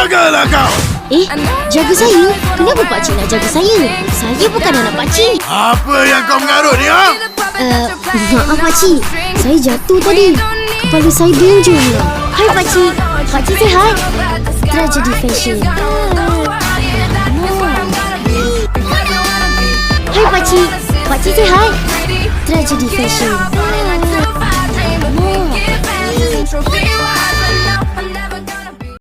Jagalah kau. Jaga saya? Kenapa pakcik nak jaga saya? Saya bukan anak pakcik. Apa yang kau mengarut ni, ha? Maaf pakcik, saya jatuh tadi. Kepala saya benjol. Hai pakcik. Pakcik sihat? Tragedi fashion. Hai pakcik. Pakcik sihat? Tragedi fashion.